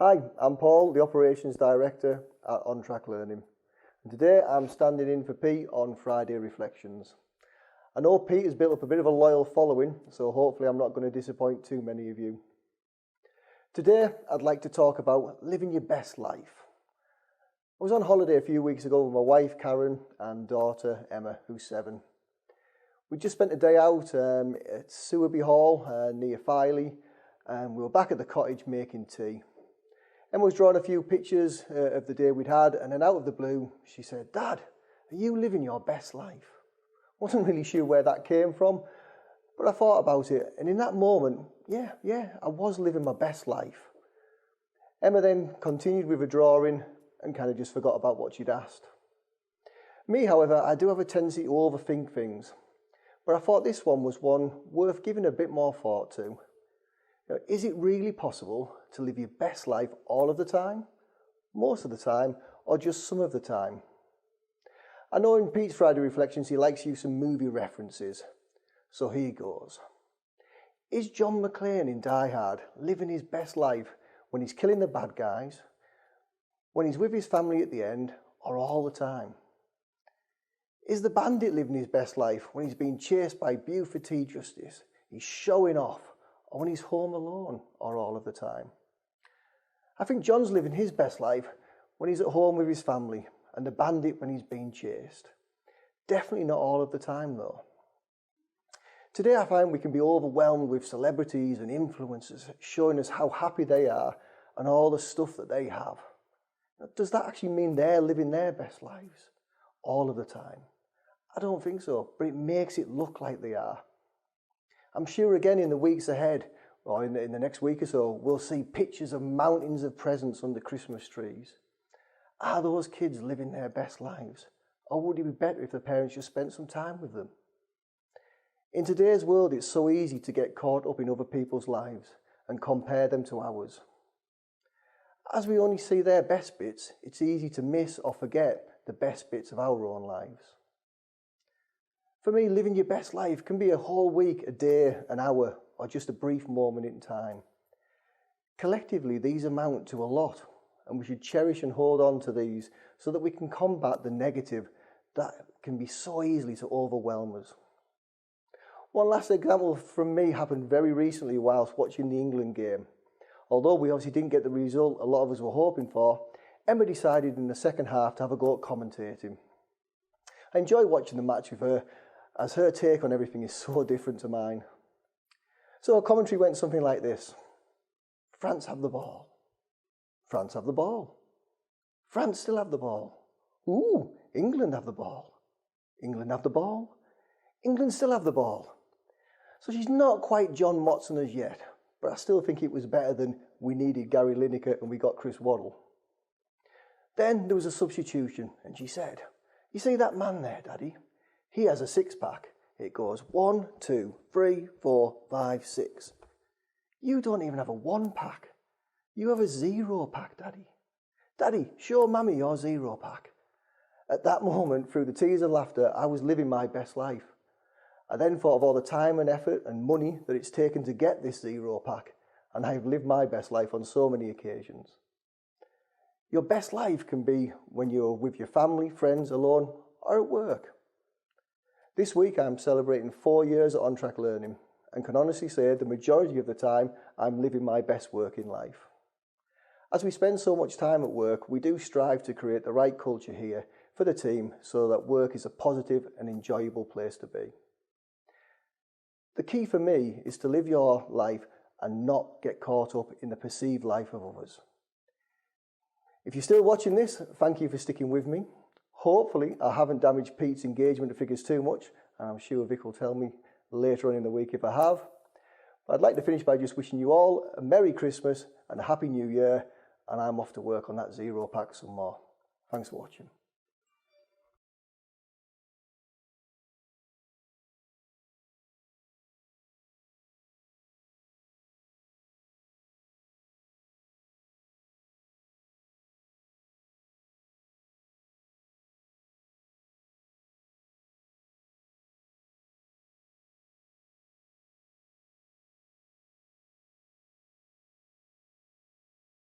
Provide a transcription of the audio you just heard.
Hi, I'm Paul, the Operations Director at On Track Learning. And today I'm standing in for Pete on Friday Reflections. I know Pete has built up a bit of a loyal following, so hopefully I'm not going to disappoint too many of you. Today I'd like to talk about living your best life. I was on holiday a few weeks ago with my wife Karen and daughter Emma, who's 7. We just spent a day out at Sewerby Hall near Filey, and we were back at the cottage making tea. Emma was drawing a few pictures of the day we'd had, and then out of the blue, she said, "Dad, are you living your best life?" Wasn't really sure where that came from, but I thought about it, and in that moment, yeah, I was living my best life. Emma then continued with her drawing and kind of just forgot about what she'd asked. Me, however, I do have a tendency to overthink things, but I thought this one was one worth giving a bit more thought to. Is it really possible to live your best life all of the time, most of the time, or just some of the time? I know in Pete's Friday Reflections he likes to use some movie references, so here goes. Is John McClane in Die Hard living his best life when he's killing the bad guys, when he's with his family at the end, or all the time? Is the bandit living his best life when he's being chased by Buford T. Justice, he's showing off, or when he's home alone, or all of the time? I think John's living his best life when he's at home with his family, and the bandit when he's being chased. Definitely not all of the time though. Today I find we can be overwhelmed with celebrities and influencers showing us how happy they are and all the stuff that they have. Does that actually mean they're living their best lives all of the time? I don't think so, but it makes it look like they are. I'm sure again in the weeks ahead, or in the next week or so, we'll see pictures of mountains of presents under Christmas trees. Are those kids living their best lives? Or would it be better if the parents just spent some time with them? In today's world, it's so easy to get caught up in other people's lives and compare them to ours. As we only see their best bits, it's easy to miss or forget the best bits of our own lives. For me, living your best life can be a whole week, a day, an hour, or just a brief moment in time. Collectively, these amount to a lot, and we should cherish and hold on to these so that we can combat the negative that can be so easily to overwhelm us. One last example from me happened very recently whilst watching the England game. Although we obviously didn't get the result a lot of us were hoping for, Emma decided in the second half to have a go at commentating. I enjoy watching the match with her, as her take on everything is so different to mine. So her commentary went something like this: France have the ball. France have the ball. France still have the ball. Ooh, England have the ball. England have the ball. England still have the ball. So she's not quite John Motson as yet, but I still think it was better than we needed Gary Lineker and we got Chris Waddle. Then there was a substitution and she said, "You see that man there, Daddy? He has a 6-pack. It goes 1, 2, 3, 4, 5, 6. You don't even have a 1-pack. You have a 0-pack, Daddy. Daddy, show Mummy your 0-pack. At that moment, through the tears and laughter, I was living my best life. I then thought of all the time and effort and money that it's taken to get this 0-pack, and I've lived my best life on so many occasions. Your best life can be when you're with your family, friends, alone, or at work. This week I'm celebrating 4 years at On Track Learning and can honestly say the majority of the time I'm living my best working life. As we spend so much time at work, we do strive to create the right culture here for the team so that work is a positive and enjoyable place to be. The key for me is to live your life and not get caught up in the perceived life of others. If you're still watching this, thank you for sticking with me. Hopefully I haven't damaged Pete's engagement figures too much, and I'm sure Vic will tell me later on in the week if I have. But I'd like to finish by just wishing you all a Merry Christmas and a Happy New Year, and I'm off to work on that 0-pack some more. Thanks for watching.